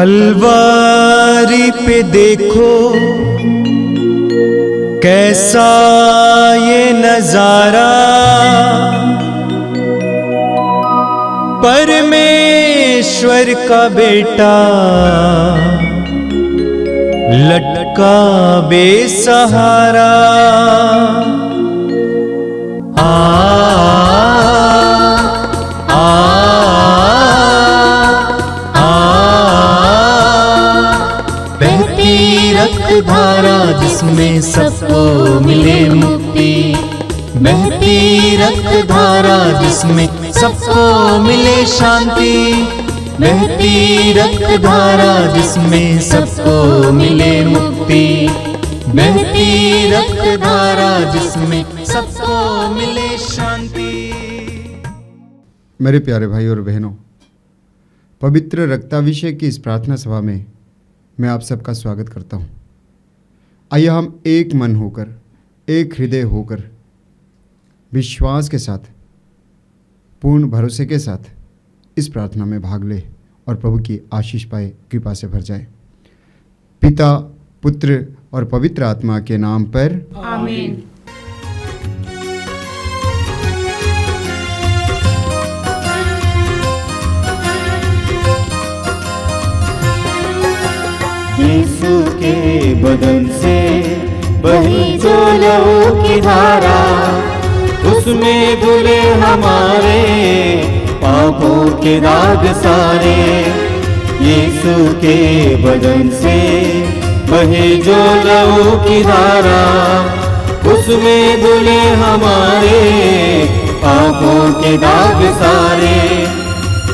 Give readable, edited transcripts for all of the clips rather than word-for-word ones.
कलवारी पे देखो कैसा ये नजारा, परमेश्वर का बेटा लटका बेसहारा। धारा जिसमें सबको मिले मुक्ति, बहती रक्त धारा जिसमें सबको मिले शांति, बहती रक्त धारा जिसमें सबको मिले मुक्ति, बहती रक्त धारा जिसमें सबको मिले शांति। मेरे प्यारे भाई और बहनों, पवित्र रक्ताभिषेक की इस प्रार्थना सभा में मैं आप सबका स्वागत करता हूँ। आइए हम एक मन होकर, एक हृदय होकर, विश्वास के साथ, पूर्ण भरोसे के साथ इस प्रार्थना में भाग ले और प्रभु की आशीष पाए, कृपा से भर जाए। पिता, पुत्र और पवित्र आत्मा के नाम पर आमीन। यीशु के बदन से बही जो लहू की धारा, उसमें धुले हमारे पापों के दाग सारे। यीशु के बदन से बही जो लहू की धारा, उसमें धुले हमारे पापों के दाग सारे।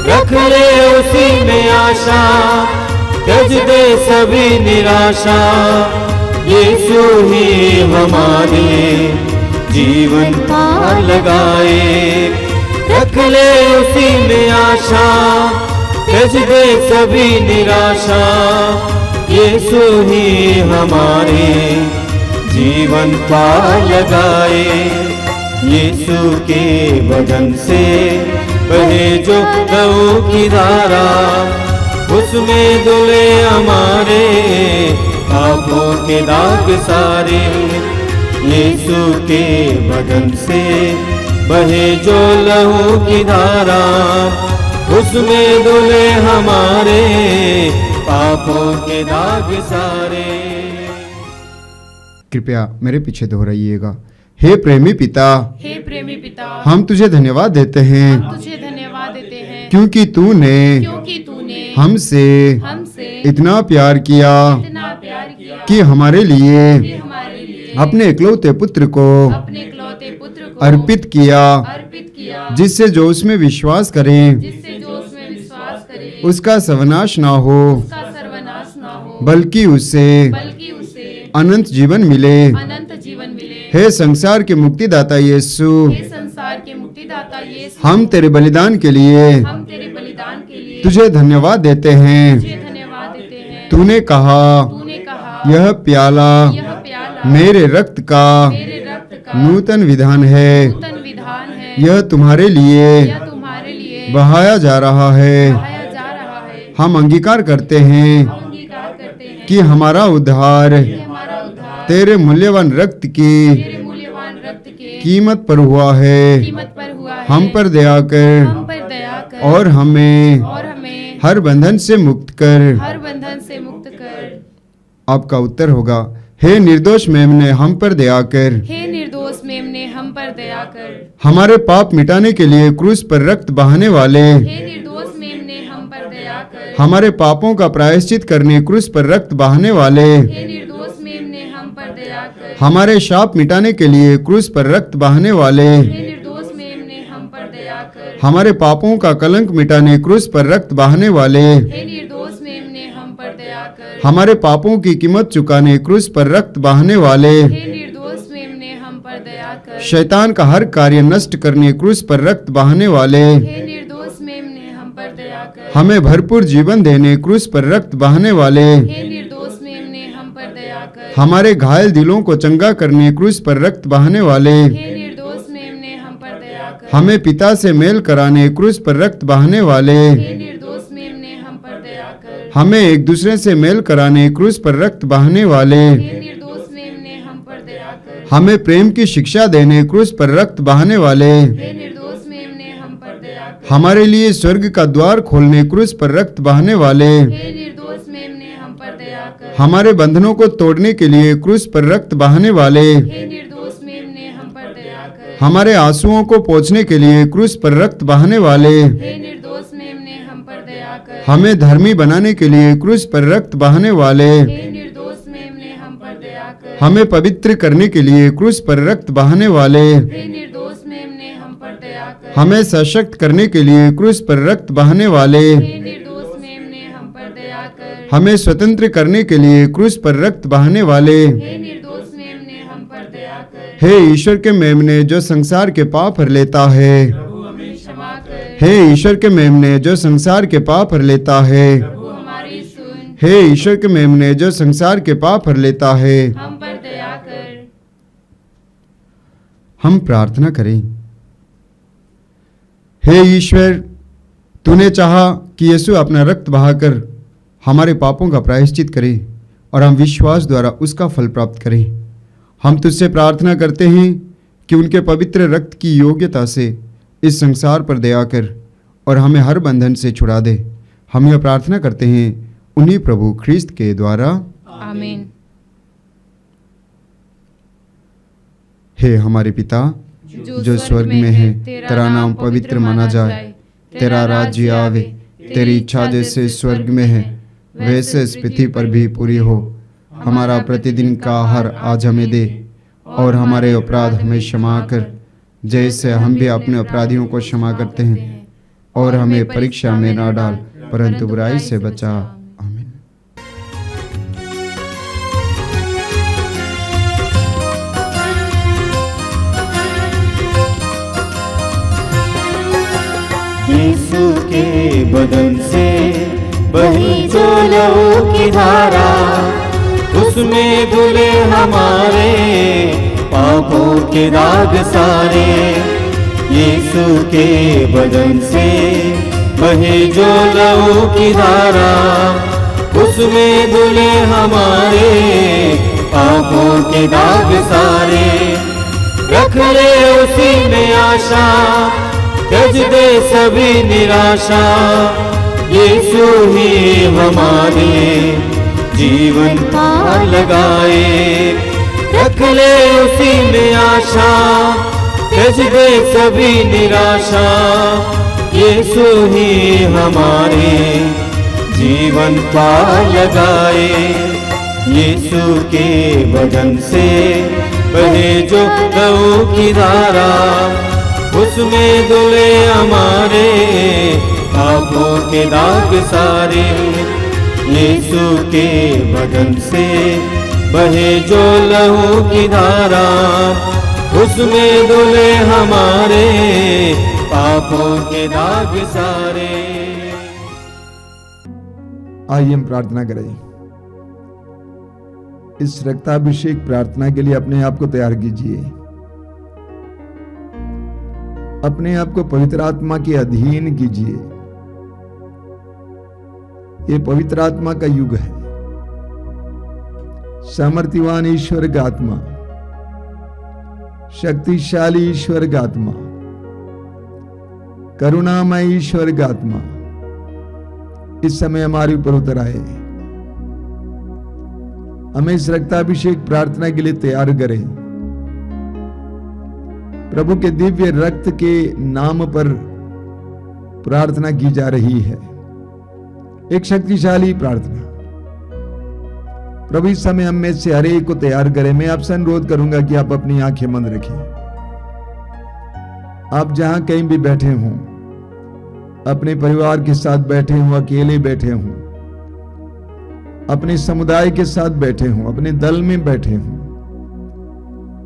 रख ले उसी में आशा, त्यज दे सभी निराशा, यीशु ही हमारे जीवन पार लगाए। रख ले उसी में आशा, त्यज दे सभी निराशा, यीशु ही हमारे जीवन पार लगाए। यीशु के बदन से बहे जो लहू की धारा, उसमें धुले हमारे पापों के दाग सारे। यीशु के बदन से बहे जो लहू की धारा, उसमें धुले हमारे पापों के दाग सारे। कृपया मेरे पीछे दोहराइएगा। हे प्रेमी पिता, हे प्रेमी पिता, हम तुझे धन्यवाद देते हैं, हम तुझे धन्यवाद देते हैं, क्योंकि तूने हमसे इतना प्यार किया कि हमारे लिए अपने इकलौते पुत्र को अर्पित किया, जिससे जो उसमें विश्वास करे उसका सर्वनाश ना हो, बल्कि उससे अनंत जीवन मिले। हे संसार के मुक्तिदाता यीशु, हम तेरे बलिदान के लिए तुझे धन्यवाद देते हैं। तूने कहा यह प्याला मेरे रक्त का नूतन विधान है, यह तुम्हारे लिए बहाया जा रहा है। हम अंगीकार करते हैं कि हमारा उद्धार तेरे मूल्यवान रक्त की कीमत पर हुआ है। हम पर दया कर और हमें हर बंधन से मुक्त कर। आपका उत्तर होगा, हे निर्दोष मेमने हम पर दया कर। हे निर्दोष मेमने हम पर दया कर। हमारे पाप मिटाने के लिए क्रूस पर रक्त बहाने वाले, हे निर्दोष मेमने हम पर दया कर। हमारे पापों का प्रायश्चित करने क्रूस पर रक्त बहाने वाले, हे निर्दोष मेमने हम पर दया कर। हमारे शाप मिटाने के लिए क्रूस पर रक्त बहाने वाले, हे निर्दोष मेमने हम पर दया कर। हमारे पापों का कलंक मिटाने क्रूस पर रक्त बहाने वाले, हे निर्दोष मेमने हम पर दया कर। हमारे पापों की कीमत चुकाने क्रूस पर रक्त बहाने वाले, हे निर्दोष मेमने हम पर दया कर। शैतान का हर कार्य नष्ट करने क्रूस पर रक्त बहाने वाले, हे निर्दोष मेमने हम पर दया कर। हमें भरपूर जीवन देने क्रूस पर रक्त बहाने वाले, हे निर्दोष मेमने हम पर दया कर। हमारे घायल दिलों को चंगा करने क्रूस पर रक्त बहाने वाले, हे निर्दोष मेमने हम पर दया कर। हमें पिता से मेल कराने क्रूस पर रक्त बहाने वाले, हे निर्दोष मेमने हम पर दया कर। हमें एक दूसरे से मेल कराने क्रूस पर रक्त बहाने वाले, हे निर्दोष मेमने हम पर दया कर। हमें प्रेम की शिक्षा देने क्रूस पर रक्त बहाने वाले, हे निर्दोष मेमने हम पर दया कर। हमारे लिए स्वर्ग का द्वार खोलने क्रूस पर रक्त बहाने वाले, हे निर्दोष मेमने हम पर दया कर। हमारे बंधनों को तोड़ने के लिए क्रूस पर रक्त बहाने वाले, हे निर्दोष मेमने हम पर दया कर। हमारे आंसुओं को पोंछने के लिए क्रूस पर रक्त बहाने वाले, हे निर्दोष मेमने हम पर दया कर। हमें धर्मी बनाने के लिए क्रूस पर रक्त बहाने वाले, हे निर्दोष मेमने हम पर दया कर। हमें पवित्र करने के लिए क्रूस पर रक्त बहाने वाले, हे निर्दोष मेमने हम पर दया कर। हमें सशक्त करने के लिए क्रूस पर रक्त बहाने वाले, हे निर्दोष मेमने हम पर दया कर। हमें स्वतंत्र करने के लिए क्रूस पर रक्त बहाने वाले, हे निर्दोष मेमने हम पर दया कर। हे ईश्वर के मेमने जो संसार के पाप हर लेता है, प्रभु हमें क्षमा कर। हे ईश्वर के मेमने जो संसार के पाप हर लेता है, प्रभु हमारी सुन। हे ईश्वर के मेमने जो संसार के पाप हर लेता है। हम पर दया कर। हम प्रार्थना करें। हे ईश्वर, तूने चाहा कि यीशु अपना रक्त बहाकर हमारे पापों का प्रायश्चित करे और हम विश्वास द्वारा उसका फल प्राप्त करें। हम तुझसे प्रार्थना करते हैं कि उनके पवित्र रक्त की योग्यता से इस संसार पर दया कर और हमें हर बंधन से छुड़ा दे। हम यह प्रार्थना करते हैं उन्हीं प्रभु ख्रिस्त के द्वारा। आमीन। हे हमारे पिता जो स्वर्ग में है, तेरा नाम पवित्र माना जाए, तेरा राज्य आवे, तेरी इच्छा जैसे स्वर्ग में है वैसे इस पृथ्वी पर भी पूरी हो। हमारा प्रतिदिन का आहार आज हमें दे और हमारे अपराध हमें क्षमा कर जैसे हम भी अपने अपराधियों को क्षमा करते हैं, और हमें परीक्षा में ना डाल परंतु बुराई से बचा। आमीन। यीशु के बदन से बही जो लहू की धारा, उसमें धुले हमारे पापों के दाग सारे। यीशु के बदन से बहे जो लहू की धारा, उसमें धुले हमारे पापों के दाग सारे। रख ले उसी में आशा, त्यज दे सभी निराशा। यीशु ही हमारे जीवन पार लगाए। रख ले उसी में आशा, त्यज दे सभी निराशा। यीशु ही हमारे जीवन पार लगाए। यीशु के बदन से बहे जो लहू की धारा, उसमें धुले हमारे पापों के दाग सारे। यीशु के बदन से बहे जो लहू की धारा, उसमें धुले हमारे पापों के दाग सारे। आइए हम प्रार्थना करें। इस रक्ताभिषेक प्रार्थना के लिए अपने आप को तैयार कीजिए। अपने आप को पवित्र आत्मा के अधीन कीजिए। ये पवित्र आत्मा का युग है। सामर्थ्यवान ईश्वर का आत्मा, शक्तिशाली ईश्वर का आत्मा, करुणामय ईश्वर का आत्मा इस समय हमारे ऊपर उतर आए। हमें इस रक्ताभिषेक प्रार्थना के लिए तैयार करें। प्रभु के दिव्य रक्त के नाम पर प्रार्थना की जा रही है, एक शक्तिशाली प्रार्थना। प्रभु इस समय हम में से हर एक को तैयार करें। मैं आपसे अनुरोध करूंगा कि आप अपनी आंखें बंद रखें। आप जहां कहीं भी बैठे हों, अपने परिवार के साथ बैठे हों, अकेले बैठे हों, अपने समुदाय के साथ बैठे हों, अपने दल में बैठे हों,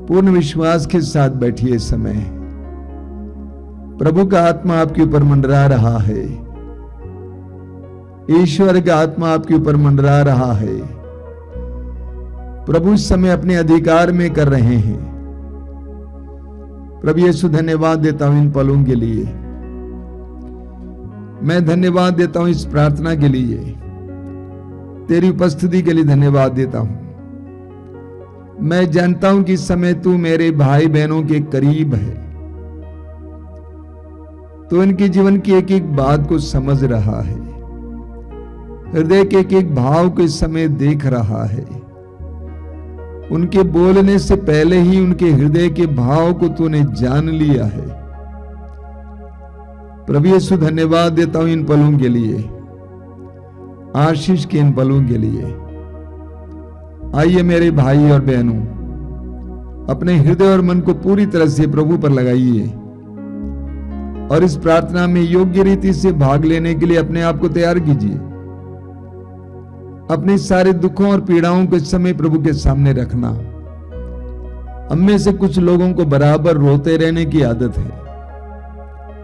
पूर्ण विश्वास के साथ बैठिए। इस समय प्रभु का आत्मा आपके ऊपर मंडरा रहा है। ईश्वर का आत्मा आपके ऊपर मंडरा रहा है। प्रभु इस समय अपने अधिकार में कर रहे हैं। प्रभु यीशु धन्यवाद देता हूं इन पलों के लिए। मैं धन्यवाद देता हूं इस प्रार्थना के लिए। तेरी उपस्थिति के लिए धन्यवाद देता हूं। मैं जानता हूं कि इस समय तू मेरे भाई बहनों के करीब है, तो इनके जीवन की एक एक बात को समझ रहा है, हृदय के एक एक भाव को इस समय देख रहा है। उनके बोलने से पहले ही उनके हृदय के भाव को तूने जान लिया है। प्रभु यीशु धन्यवाद देता हूं इन पलों के लिए, आशीष के इन पलों के लिए। आइए मेरे भाई और बहनों, अपने हृदय और मन को पूरी तरह से प्रभु पर लगाइए और इस प्रार्थना में योग्य रीति से भाग लेने के लिए अपने आप को तैयार कीजिए। अपने सारे दुखों और पीड़ाओं को इस समय प्रभु के सामने रखना। हम में से कुछ लोगों को बराबर रोते रहने की आदत है।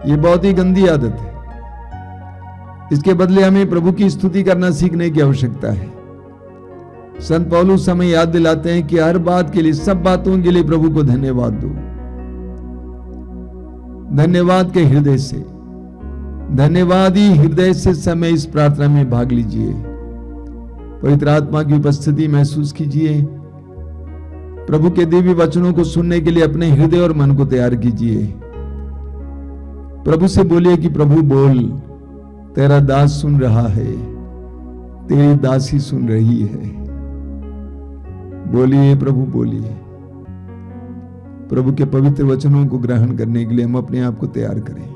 ये बहुत ही गंदी आदत है। इसके बदले हमें प्रभु की स्तुति करना सीखने की आवश्यकता है। संत पौलुस हमें याद दिलाते हैं कि हर बात के लिए, सब बातों के लिए प्रभु को धन्यवाद दो। धन्यवाद के हृदय से, धन्यवादी हृदय से समय इस प्रार्थना में भाग लीजिए। पवित्र आत्मा की उपस्थिति महसूस कीजिए। प्रभु के दिव्य वचनों को सुनने के लिए अपने हृदय और मन को तैयार कीजिए। प्रभु से बोलिए कि प्रभु बोल, तेरा दास सुन रहा है, तेरी दासी सुन रही है। बोलिए प्रभु, बोलिए। प्रभु के पवित्र वचनों को ग्रहण करने के लिए हम अपने आप को तैयार करें।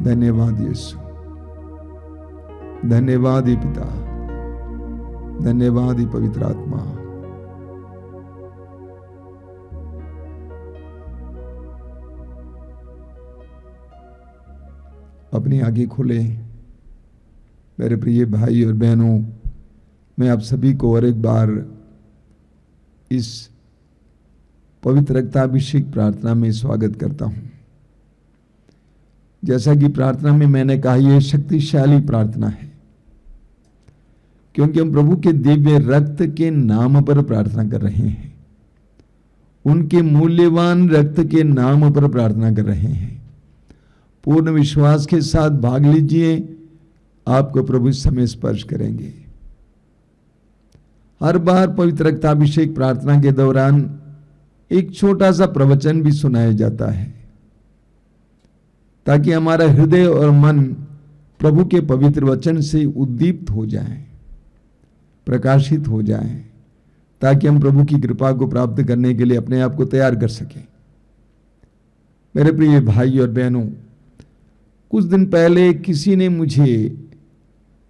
धन्यवाद यीशु, धन्यवाद ही पिता, धन्यवाद ही पवित्र आत्मा। अपनी आंखें खोले। मेरे प्रिय भाई और बहनों, मैं आप सभी को और एक बार इस पवित्र रक्ताभिषेक प्रार्थना में स्वागत करता हूं। जैसा कि प्रार्थना में मैंने कहा, यह शक्तिशाली प्रार्थना है, क्योंकि हम प्रभु के दिव्य रक्त के नाम पर प्रार्थना कर रहे हैं। उनके मूल्यवान रक्त के नाम पर प्रार्थना कर रहे हैं। पूर्ण विश्वास के साथ भाग लीजिए, आपको प्रभु इस समय स्पर्श करेंगे। हर बार पवित्र रक्ताभिषेक प्रार्थना के दौरान एक छोटा सा प्रवचन भी सुनाया जाता है, ताकि हमारा हृदय और मन प्रभु के पवित्र वचन से उद्दीप्त हो जाए, प्रकाशित हो जाए, ताकि हम प्रभु की कृपा को प्राप्त करने के लिए अपने आप को तैयार कर सकें। मेरे प्रिय भाई और बहनों, कुछ दिन पहले किसी ने मुझे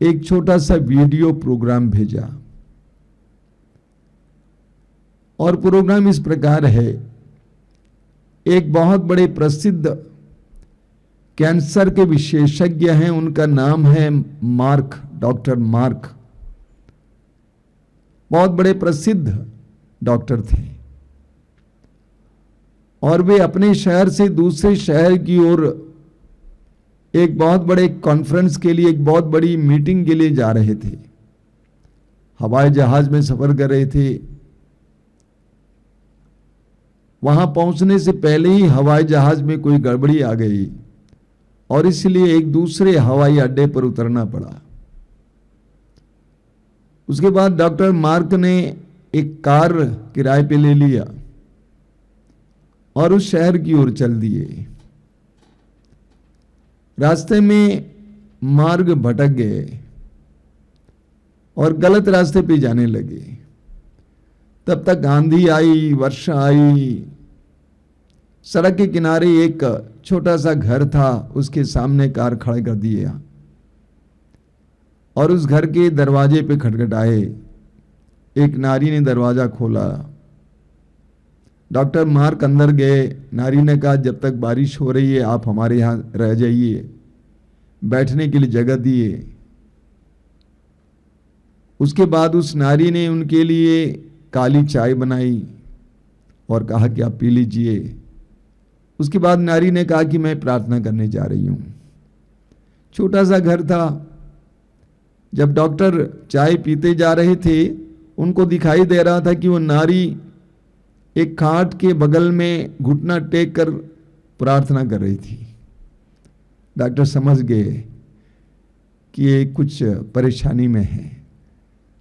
एक छोटा सा वीडियो प्रोग्राम भेजा, और प्रोग्राम इस प्रकार है। एक बहुत बड़े प्रसिद्ध कैंसर के विशेषज्ञ हैं, उनका नाम है मार्क, डॉक्टर मार्क। बहुत बड़े प्रसिद्ध डॉक्टर थे, और वे अपने शहर से दूसरे शहर की ओर एक बहुत बड़े कॉन्फ्रेंस के लिए, एक बहुत बड़ी मीटिंग के लिए जा रहे थे। हवाई जहाज में सफर कर रहे थे। वहां पहुंचने से पहले ही हवाई जहाज में कोई गड़बड़ी आ गई, और इसलिए एक दूसरे हवाई अड्डे पर उतरना पड़ा। उसके बाद डॉक्टर मार्क ने एक कार किराए पे ले लिया और उस शहर की ओर चल दिए। रास्ते में मार्ग भटक गए और गलत रास्ते पे जाने लगे। तब तक आंधी आई, वर्षा आई। सड़क के किनारे एक छोटा सा घर था, उसके सामने कार खड़ा कर दिया और उस घर के दरवाजे पे खटखटाए। एक नारी ने दरवाजा खोला। डॉक्टर मार्क अंदर गए। नारी ने कहा, जब तक बारिश हो रही है आप हमारे यहाँ रह जाइए। बैठने के लिए जगह दिए। उसके बाद उस नारी ने उनके लिए काली चाय बनाई और कहा कि आप पी लीजिए। उसके बाद नारी ने कहा कि मैं प्रार्थना करने जा रही हूँ। छोटा सा घर था। जब डॉक्टर चाय पीते जा रहे थे, उनको दिखाई दे रहा था कि वो नारी एक खाट के बगल में घुटना टेक कर प्रार्थना कर रही थी। डॉक्टर समझ गए कि ये कुछ परेशानी में है।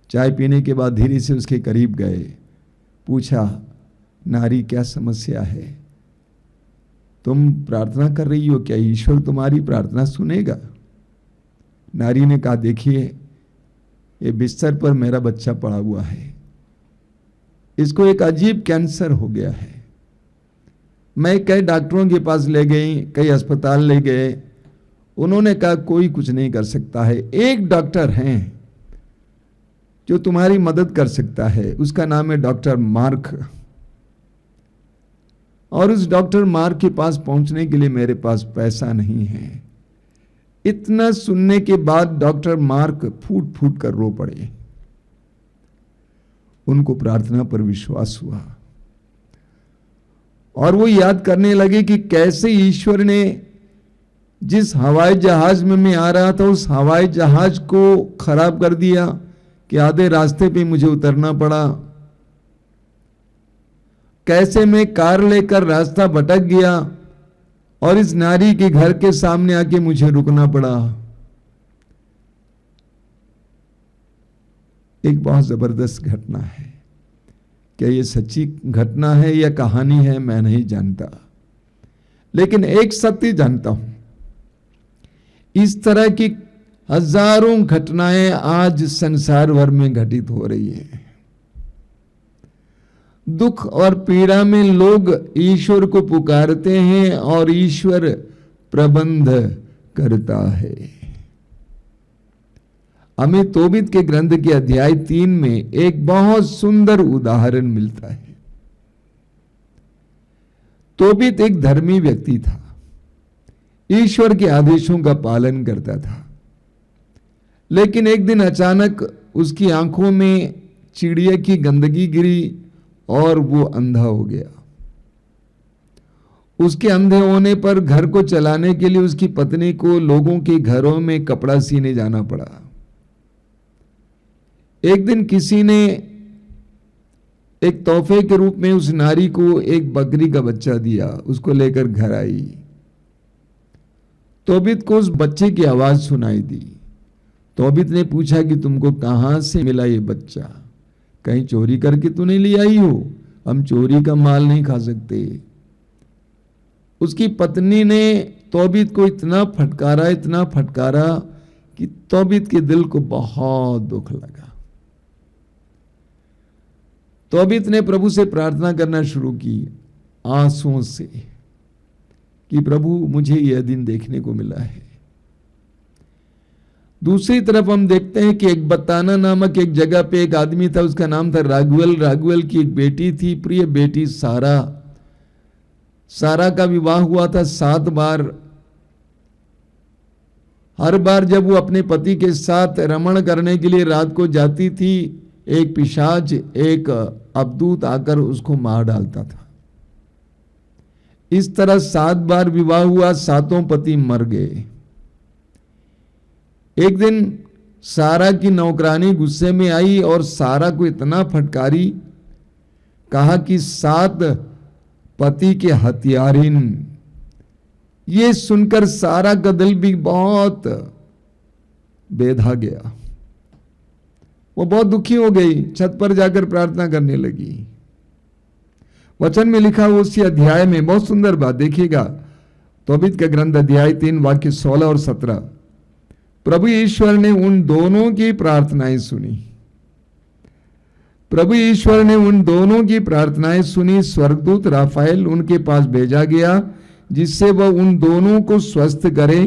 चाय पीने के बाद धीरे से उसके करीब गए, पूछा, नारी क्या समस्या है? तुम प्रार्थना कर रही हो, क्या ईश्वर तुम्हारी प्रार्थना सुनेगा? नारी ने कहा, देखिए ये बिस्तर पर मेरा बच्चा पड़ा हुआ है, इसको एक अजीब कैंसर हो गया है। मैं कई डॉक्टरों के पास ले गई, कई अस्पताल ले गए, उन्होंने कहा कोई कुछ नहीं कर सकता है। एक डॉक्टर हैं जो तुम्हारी मदद कर सकता है, उसका नाम है डॉक्टर मार्क। और उस डॉक्टर मार्क के पास पहुंचने के लिए मेरे पास पैसा नहीं है। इतना सुनने के बाद डॉक्टर मार्क फूट फूट कर रो पड़े। उनको प्रार्थना पर विश्वास हुआ और वो याद करने लगे कि कैसे ईश्वर ने जिस हवाई जहाज में मैं आ रहा था उस हवाई जहाज को खराब कर दिया कि आधे रास्ते पे मुझे उतरना पड़ा। कैसे मैं कार लेकर रास्ता भटक गया और इस नारी के घर के सामने आके मुझे रुकना पड़ा। एक बहुत जबरदस्त घटना है। क्या ये सच्ची घटना है या कहानी है मैं नहीं जानता, लेकिन एक सत्य जानता हूं, इस तरह की हजारों घटनाएं आज संसार भर में घटित हो रही हैं। दुख और पीड़ा में लोग ईश्वर को पुकारते हैं और ईश्वर प्रबंध करता है। हमें तोबीत के ग्रंथ के अध्याय 3 में एक बहुत सुंदर उदाहरण मिलता है। तोबीत एक धर्मी व्यक्ति था, ईश्वर के आदेशों का पालन करता था, लेकिन एक दिन अचानक उसकी आंखों में चिड़िया की गंदगी गिरी और वो अंधा हो गया। उसके अंधे होने पर घर को चलाने के लिए उसकी पत्नी को लोगों के घरों में कपड़ा सीने जाना पड़ा। एक दिन किसी ने एक तोहफे के रूप में उस नारी को एक बकरी का बच्चा दिया, उसको लेकर घर आई। तोबीत को उस बच्चे की आवाज सुनाई दी। तोबीत ने पूछा कि तुमको कहां से मिला ये बच्चा? कहीं चोरी करके तो नहीं ले आई हो? हम चोरी का माल नहीं खा सकते। उसकी पत्नी ने तोबीत को इतना फटकारा कि तोबीत के दिल को बहुत दुख लगा। तोबीत ने प्रभु से प्रार्थना करना शुरू की आंसुओं से कि प्रभु मुझे यह दिन देखने को मिला है। दूसरी तरफ हम देखते हैं कि एक बताना नामक एक जगह पे एक आदमी था, उसका नाम था राघुएल। राघुएल की एक बेटी थी, प्रिय बेटी सारा। सारा का विवाह हुआ था 7 बार। हर बार जब वो अपने पति के साथ रमण करने के लिए रात को जाती थी, एक पिशाच, एक अबदूत आकर उसको मार डालता था। इस तरह 7 बार विवाह हुआ, 7 पति मर गए। एक दिन सारा की नौकरानी गुस्से में आई और सारा को इतना फटकारी, कहा कि 7 पति के हत्यारिन। ये सुनकर सारा का दिल भी बहुत बेधा गया। वो बहुत दुखी हो गई, छत पर जाकर प्रार्थना करने लगी। वचन में लिखा हुआ उसी अध्याय में बहुत सुंदर बात देखिएगा। तोबीत का ग्रंथ अध्याय 3 वाक्य 16 और 17। प्रभु ईश्वर ने उन दोनों की प्रार्थनाएं सुनी। प्रभु ईश्वर ने उन दोनों की प्रार्थनाएं सुनी। स्वर्गदूत राफाएल उनके पास भेजा गया जिससे वह उन दोनों को स्वस्थ करे,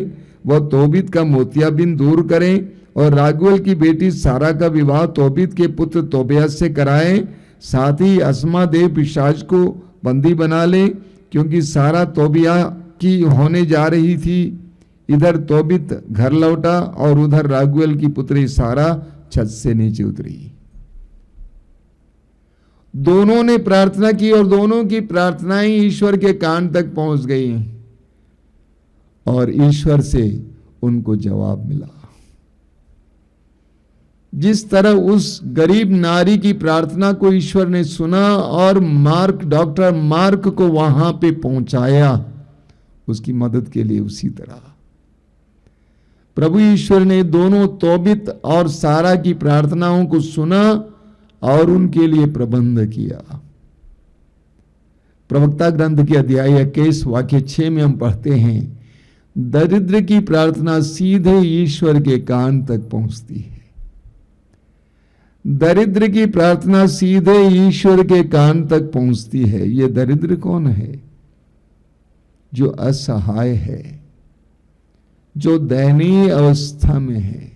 वह तोबीत का मोतियाबिंद दूर करे और राघुएल की बेटी सारा का विवाह तोबीत के पुत्र तोबिया से कराए। साथ ही अस्मादेव पिशाच को बंदी बना ले, क्योंकि सारा तोबिया की होने जा रही थी। इधर तोबीत घर लौटा और उधर राघुएल की पुत्री सारा छत से नीचे उतरी। दोनों ने प्रार्थना की और दोनों की प्रार्थनाएं ईश्वर के कान तक पहुंच गई और ईश्वर से उनको जवाब मिला। जिस तरह उस गरीब नारी की प्रार्थना को ईश्वर ने सुना और डॉक्टर मार्क को वहां पे पहुंचाया उसकी मदद के लिए, उसी तरह प्रभु ईश्वर ने दोनों तोबित और सारा की प्रार्थनाओं को सुना और उनके लिए प्रबंध किया। प्रवक्ता ग्रंथ के अध्याय 21 वाक्य 6 में हम पढ़ते हैं, दरिद्र की प्रार्थना सीधे ईश्वर के कान तक पहुंचती है। दरिद्र की प्रार्थना सीधे ईश्वर के कान तक पहुंचती है। ये दरिद्र कौन है? जो असहाय है, जो दयनीय अवस्था में है,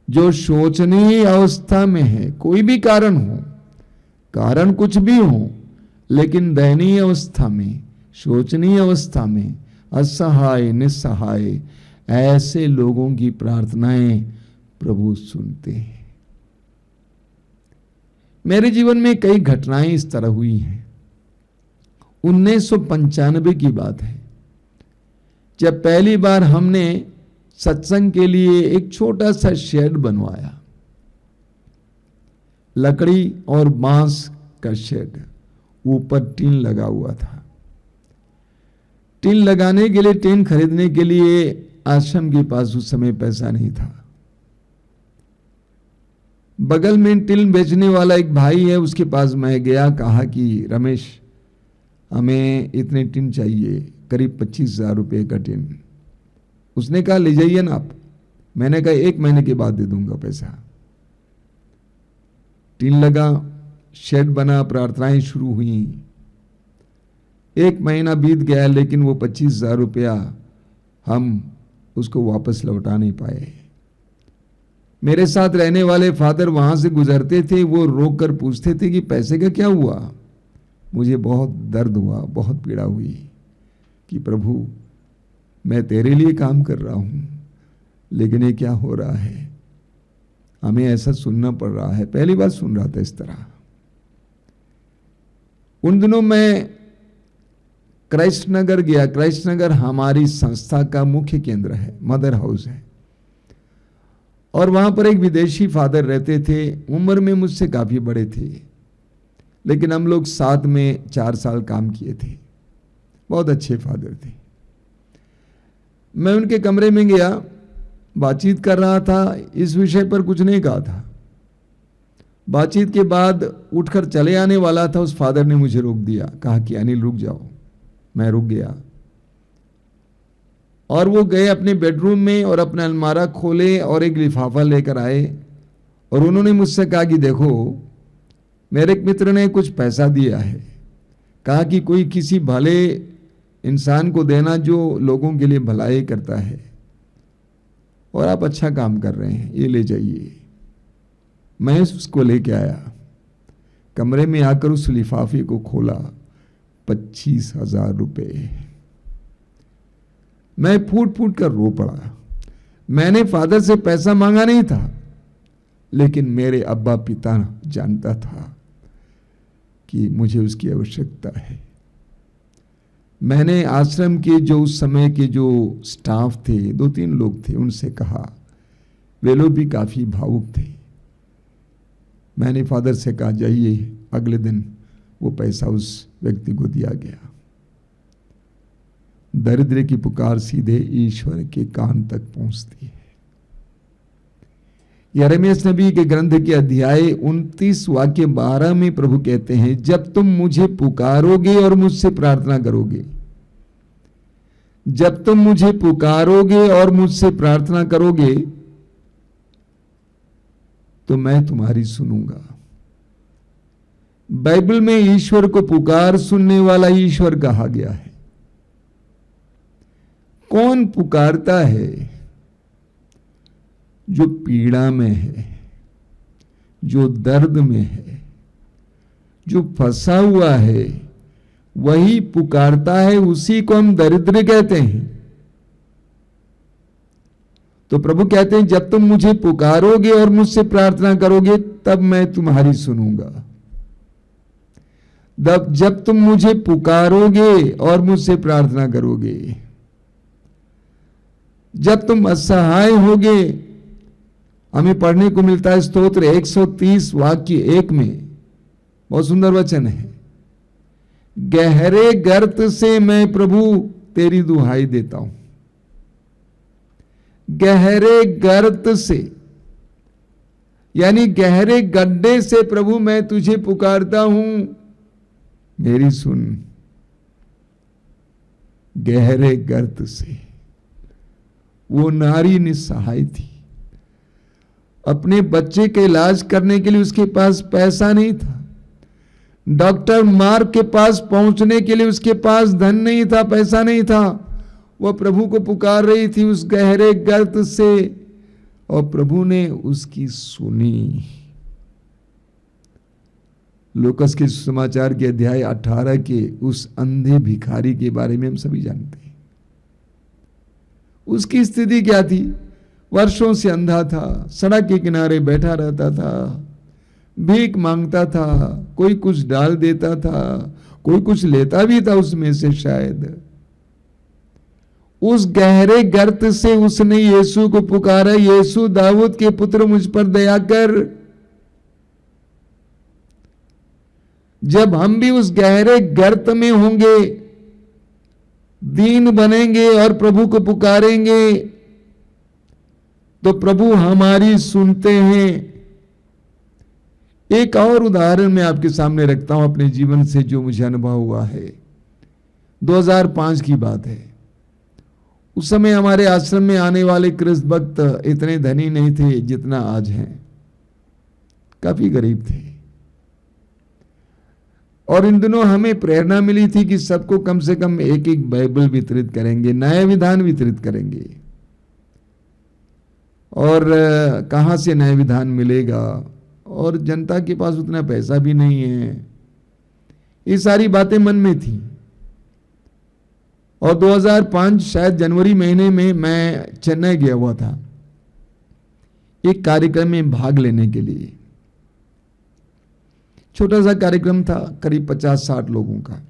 जो शोचनीय अवस्था में है। कोई भी कारण हो, कारण कुछ भी हो, लेकिन दयनीय अवस्था में, शोचनीय अवस्था में, असहाय, निस्सहाय, ऐसे लोगों की प्रार्थनाएं प्रभु सुनते हैं। मेरे जीवन में कई घटनाएं इस तरह हुई हैं। 1995 की बात है, जब पहली बार हमने सत्संग के लिए एक छोटा सा शेड बनवाया, लकड़ी और बांस का शेड, ऊपर टीन लगा हुआ था। टीन लगाने के लिए, टीन खरीदने के लिए आश्रम के पास उस समय पैसा नहीं था। बगल में टीन बेचने वाला एक भाई है, उसके पास मैं गया, कहा कि रमेश, हमें इतने टीन चाहिए, करीब 25,000 रुपये का टीन। उसने कहा ले जाइए ना आप। मैंने कहा 1 महीने के बाद दे दूंगा पैसा। टीन लगा, शेड बना, प्रार्थनाएं शुरू हुई। 1 महीना बीत गया, लेकिन वो 25,000 रुपया हम उसको वापस लौटा नहीं पाए। मेरे साथ रहने वाले फादर वहां से गुजरते थे, वो रोक कर पूछते थे कि पैसे का क्या हुआ। मुझे बहुत दर्द हुआ, बहुत पीड़ा हुई कि प्रभु, मैं तेरे लिए काम कर रहा हूं, लेकिन ये क्या हो रहा है, हमें ऐसा सुनना पड़ रहा है। पहली बार सुन रहा था इस तरह। उन दिनों मैं कृष्णनगर गया। कृष्णनगर हमारी संस्था का मुख्य केंद्र है, मदर हाउस है, और वहां पर एक विदेशी फादर रहते थे। उम्र में मुझसे काफी बड़े थे, लेकिन हम लोग साथ में 4 साल काम किए थे। बहुत अच्छे फादर थे। मैं उनके कमरे में गया, बातचीत कर रहा था, इस विषय पर कुछ नहीं कहा था। बातचीत के बाद उठकर चले आने वाला था, उस फादर ने मुझे रोक दिया, कहा कि अनिल रुक जाओ। मैं रुक गया और वो गए अपने बेडरूम में और अपना अलमारा खोले और एक लिफाफा लेकर आए, और उन्होंने मुझसे कहा कि देखो, मेरे एक मित्र ने कुछ पैसा दिया है, कहा कि कोई किसी भले इंसान को देना जो लोगों के लिए भलाई करता है, और आप अच्छा काम कर रहे हैं, ये ले जाइए। मैं उसको लेके आया, कमरे में आकर उस लिफाफे को खोला, 25,000 रुपये। मैं फूट फूट कर रो पड़ा। मैंने फादर से पैसा मांगा नहीं था, लेकिन मेरे अब्बा पिता जानता था कि मुझे उसकी आवश्यकता है। मैंने आश्रम के जो उस समय के जो स्टाफ थे, 2-3 लोग थे, उनसे कहा, वे लोग भी काफी भावुक थे। मैंने फादर से कहा जाइए। अगले दिन वो पैसा उस व्यक्ति को दिया गया। दरिद्र की पुकार सीधे ईश्वर के कान तक पहुंचती है। यिर्मयाह नबी के ग्रंथ के अध्याय 29 वाक्य 12 में प्रभु कहते हैं, जब तुम मुझे पुकारोगे और मुझसे प्रार्थना करोगे, जब तुम मुझे पुकारोगे और मुझसे प्रार्थना करोगे, तो मैं तुम्हारी सुनूंगा। बाइबल में ईश्वर को पुकार सुनने वाला ईश्वर कहा गया है। कौन पुकारता है? जो पीड़ा में है, जो दर्द में है, जो फंसा हुआ है, वही पुकारता है। उसी को हम दरिद्र कहते हैं। तो प्रभु कहते हैं, जब तुम मुझे पुकारोगे और मुझसे प्रार्थना करोगे, तब मैं तुम्हारी सुनूंगा। जब तुम मुझे पुकारोगे और मुझसे प्रार्थना करोगे, जब तुम असहाय होगे। हमें पढ़ने को मिलता है स्तोत्र 130 वाक्य 1 में, बहुत सुंदर वचन है, गहरे गर्त से मैं प्रभु तेरी दुहाई देता हूं। गहरे गर्त से, यानी गहरे गड्ढे से प्रभु मैं तुझे पुकारता हूं, मेरी सुन। गहरे गर्त से वो नारी निस्सहाय थी। अपने बच्चे के इलाज करने के लिए उसके पास पैसा नहीं था, डॉक्टर मार्क के पास पहुंचने के लिए उसके पास धन नहीं था, पैसा नहीं था। वह प्रभु को पुकार रही थी उस गहरे गर्त से, और प्रभु ने उसकी सुनी। लूकास के समाचार के अध्याय 18 के उस अंधे भिखारी के बारे में हम सभी जानते हैं। उसकी स्थिति क्या थी? वर्षों से अंधा था, सड़क के किनारे बैठा रहता था, भीख मांगता था, कोई कुछ डाल देता था, कोई कुछ लेता भी था उसमें से शायद। उस गहरे गर्त से उसने यीशु को पुकारा, यीशु दाऊद के पुत्र मुझ पर दया कर। जब हम भी उस गहरे गर्त में होंगे, दीन बनेंगे और प्रभु को पुकारेंगे, तो प्रभु हमारी सुनते हैं। एक और उदाहरण मैं आपके सामने रखता हूं अपने जीवन से, जो मुझे अनुभव हुआ है। 2005 की बात है। उस समय हमारे आश्रम में आने वाले कृष्ण भक्त इतने धनी नहीं थे जितना आज हैं, काफी गरीब थे। और इन दिनों हमें प्रेरणा मिली थी कि सबको कम से कम एक एक बाइबल वितरित करेंगे, नया विधान वितरित करेंगे। और कहां से नया विधान मिलेगा, और जनता के पास उतना पैसा भी नहीं है। ये सारी बातें मन में थी। और 2005 शायद जनवरी महीने में मैं चेन्नई गया हुआ था एक कार्यक्रम में भाग लेने के लिए। छोटा सा कार्यक्रम था, करीब 50-60 लोगों का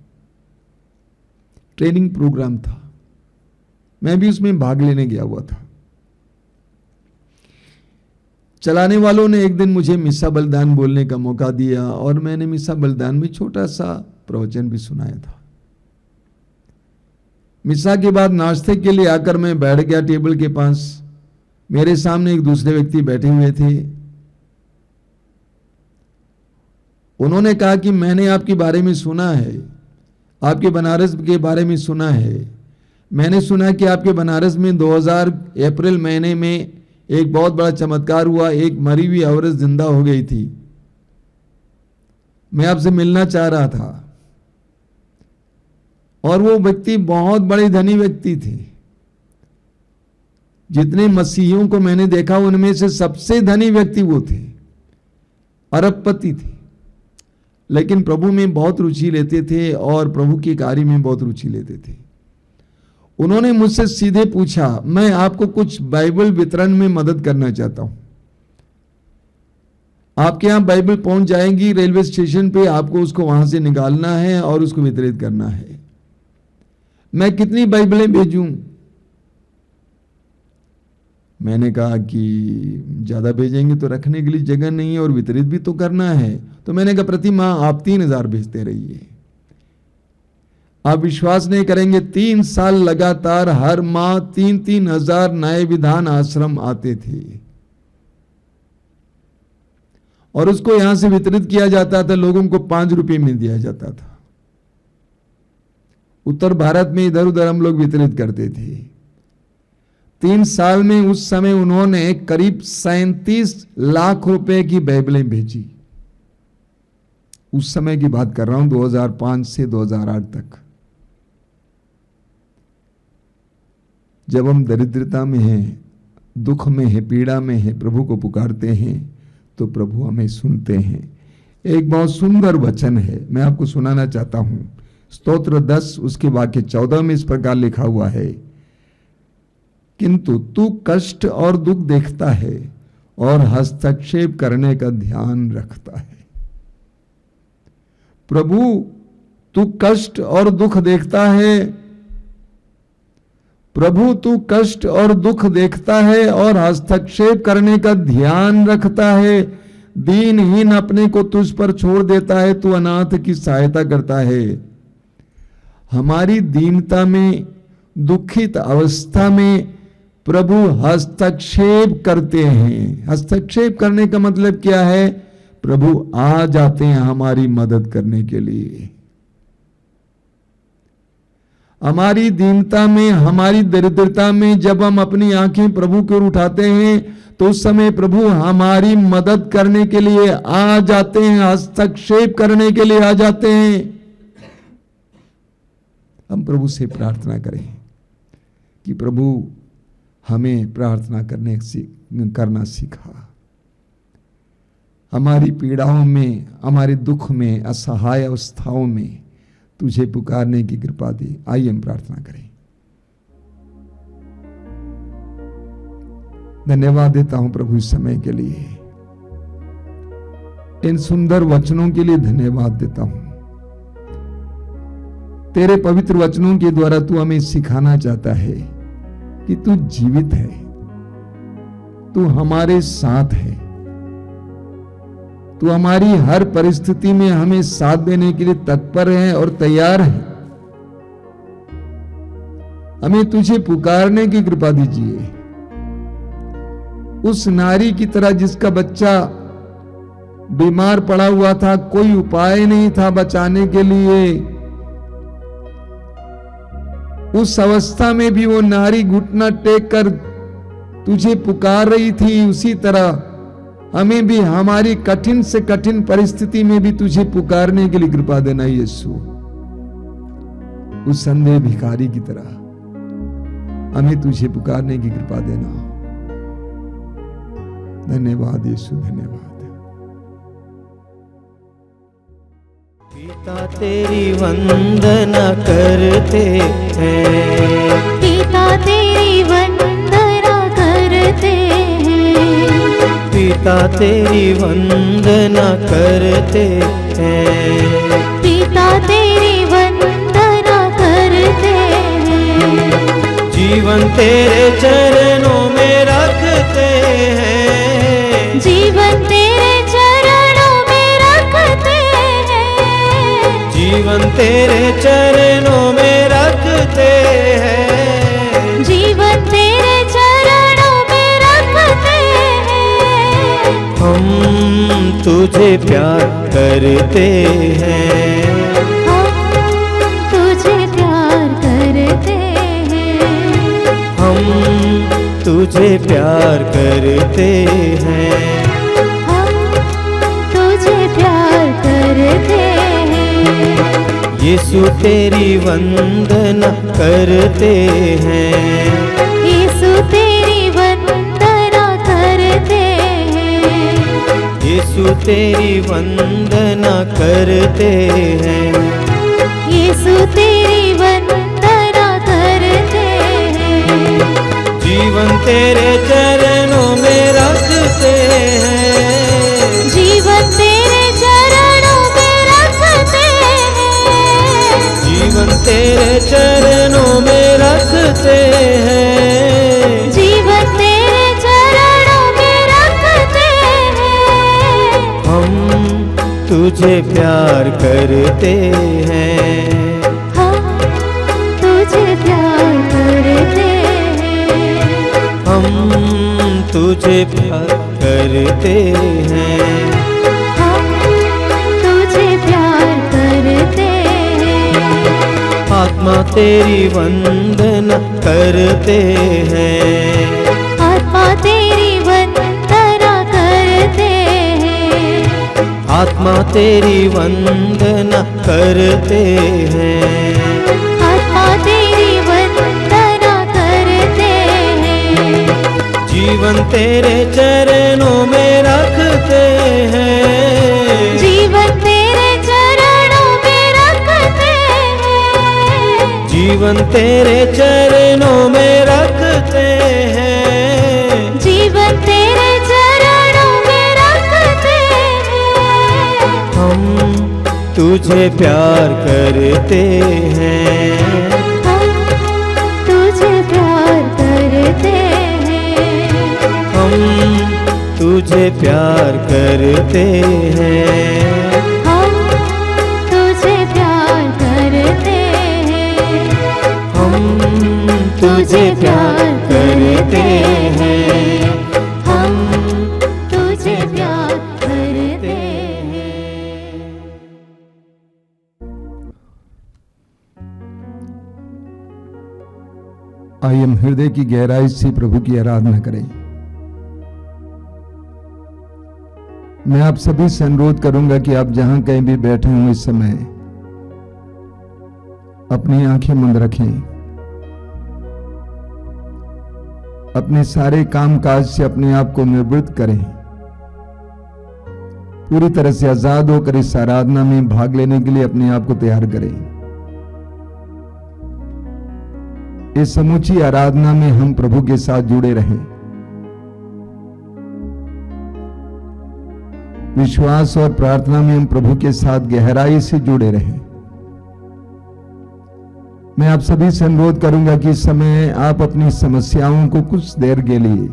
ट्रेनिंग प्रोग्राम था। मैं भी उसमें भाग लेने गया हुआ था। चलाने वालों ने एक दिन मुझे मिस्सा बलिदान बोलने का मौका दिया, और मैंने मिस्सा बलिदान में छोटा सा प्रवचन भी सुनाया था। मिस्सा के बाद नाश्ते के लिए आकर मैं बैठ गया टेबल के पास। मेरे सामने एक दूसरे व्यक्ति बैठे हुए थे। उन्होंने कहा कि मैंने आपके बारे में सुना है, आपके बनारस के बारे में सुना है। मैंने सुना कि आपके बनारस में 2000 अप्रैल महीने में एक बहुत बड़ा चमत्कार हुआ, एक मरी हुई औरत जिंदा हो गई थी। मैं आपसे मिलना चाह रहा था। और वो व्यक्ति बहुत बड़े धनी व्यक्ति थे। जितने मसीहियों को मैंने देखा उनमें से सबसे धनी व्यक्ति वो थे, अरबपति थे। लेकिन प्रभु में बहुत रुचि लेते थे और प्रभु के कार्य में बहुत रुचि लेते थे। उन्होंने मुझसे सीधे पूछा, मैं आपको कुछ बाइबल वितरण में मदद करना चाहता हूं। आपके यहां बाइबल पहुंच जाएंगी रेलवे स्टेशन पे, आपको उसको वहां से निकालना है और उसको वितरित करना है। मैं कितनी बाइबलें भेजूं? मैंने कहा कि ज्यादा भेजेंगे तो रखने के लिए जगह नहीं है और वितरित भी तो करना है। तो मैंने कहा प्रति माह आप 3000 भेजते रहिए। आप विश्वास नहीं करेंगे, 3 साल लगातार हर माह 3-3 हजार नए विधान आश्रम आते थे और उसको यहां से वितरित किया जाता था। लोगों को 5 रुपए में दिया जाता था। उत्तर भारत में इधर उधर हम लोग वितरित करते थे। 3 साल में उस समय उन्होंने करीब 37 लाख रुपए की बाइबलें भेजी। उस समय की बात कर रहा हूं, 2005 से 2008 तक। जब हम दरिद्रता में हैं, दुख में हैं, पीड़ा में हैं, प्रभु को पुकारते हैं तो प्रभु हमें सुनते हैं। एक बहुत सुंदर वचन है, मैं आपको सुनाना चाहता हूं। स्तोत्र 10 उसके वाक्य 14 में इस प्रकार लिखा हुआ है, किंतु तू कष्ट और दुख देखता है और हस्तक्षेप करने का ध्यान रखता है। प्रभु तू कष्ट और दुख देखता है, प्रभु तू कष्ट और दुख देखता है और हस्तक्षेप करने का ध्यान रखता है। दीनहीन अपने को तुझ पर छोड़ देता है, तू अनाथ की सहायता करता है। हमारी दीनता में, दुखित अवस्था में प्रभु हस्तक्षेप करते हैं। हस्तक्षेप करने का मतलब क्या है? प्रभु आ जाते हैं हमारी मदद करने के लिए। हमारी दीनता में, हमारी दरिद्रता में जब हम अपनी आंखें प्रभु की ओर उठाते हैं तो उस समय प्रभु हमारी मदद करने के लिए आ जाते हैं, हस्तक्षेप करने के लिए आ जाते हैं। हम प्रभु से प्रार्थना करें कि प्रभु हमें प्रार्थना करना सिखा। हमारी पीड़ाओं में, हमारे दुख में, असहाय अवस्थाओं में तुझे पुकारने की कृपा दे। आइए हम प्रार्थना करें। धन्यवाद देता हूं प्रभु इस समय के लिए, इन सुंदर वचनों के लिए धन्यवाद देता हूं। तेरे पवित्र वचनों के द्वारा तू हमें सिखाना चाहता है कि तू जीवित है, तू हमारे साथ है, तू हमारी हर परिस्थिति में हमें साथ देने के लिए तत्पर है और तैयार है। हमें तुझे पुकारने की कृपा दीजिए। उस नारी की तरह जिसका बच्चा बीमार पड़ा हुआ था, कोई उपाय नहीं था बचाने के लिए, उस अवस्था में भी वो नारी घुटना टेक कर तुझे पुकार रही थी, उसी तरह हमें भी हमारी कठिन से कठिन परिस्थिति में भी तुझे पुकारने के लिए कृपा देना यीशु। उस संदेह भिखारी की तरह हमें तुझे पुकारने की कृपा देना। धन्यवाद यीशु, धन्यवाद। पिता तेरी वंदना करते हैं, पिता तेरी वंदना करते हैं, पिता तेरी वंदना करते हैं, पिता तेरी वंदना करते हैं। जीवन तेरे चरणों में रखते हैं, जीवन तेरे चरणों में रखते हैं, जीवन तेरे चरणों में रखते हैं, जीवन तेरे चरणों में रखते हैं। हम तुझे प्यार करते हैं, हम तुझे प्यार करते हैं, हम तुझे प्यार करते हैं, हम तुझे प्यार करते हैं। यीशु तेरी वंदना करते हैं, यीशु तेरी वंदना करते हैं, यीशु तेरी वंदना करते हैं, यीशु तेरी वंदना करते हैं। जीवन तेरे चरणों में रखते हैं, जीवन तेरे चरणों में रखते हैं, जीवन तेरे चरणों में रखते हैं, जीवन तेरे चरणों में रखते हैं। हम तुझे प्यार करते हैं, हम तुझे प्यार करते हैं, हम तुझे प्यार करते हैं, हम तुझे प्यार करते हैं। आत्मा तेरी वंदना करते हैं, आत्मा तेरी वंदना करते हैं, आत्मा तेरी वंदना करते हैं, आत्मा तेरी वंदना करते हैं। जीवन तेरे चरणों में रखते हैं, जीवन तेरे चरणों में रखते हैं, जीवन तेरे चरणों में रखते हैं, जीवन तेरे चरणों में रखते हैं। हम तुझे प्यार करते हैं, हम तुझे प्यार करते हैं, हम तुझे प्यार करते हैं, हम तुझे प्यार करते हैं, हम तुझे प्यार करते करते हैं। हम तुझे प्यार करते हैं। आइए हम हृदय की गहराई से प्रभु की आराधना करें। मैं आप सभी से अनुरोध करूंगा कि आप जहां कहीं भी बैठे हों इस समय अपनी आंखें बंद रखें, अपने सारे कामकाज से अपने आप को निवृत्त करें, पूरी तरह से आजाद होकर इस आराधना में भाग लेने के लिए अपने आप को तैयार करें। इस समूची आराधना में हम प्रभु के साथ जुड़े रहें। विश्वास और प्रार्थना में हम प्रभु के साथ गहराई से जुड़े रहें। मैं आप सभी से अनुरोध करूंगा कि इस समय आप अपनी समस्याओं को कुछ देर के लिए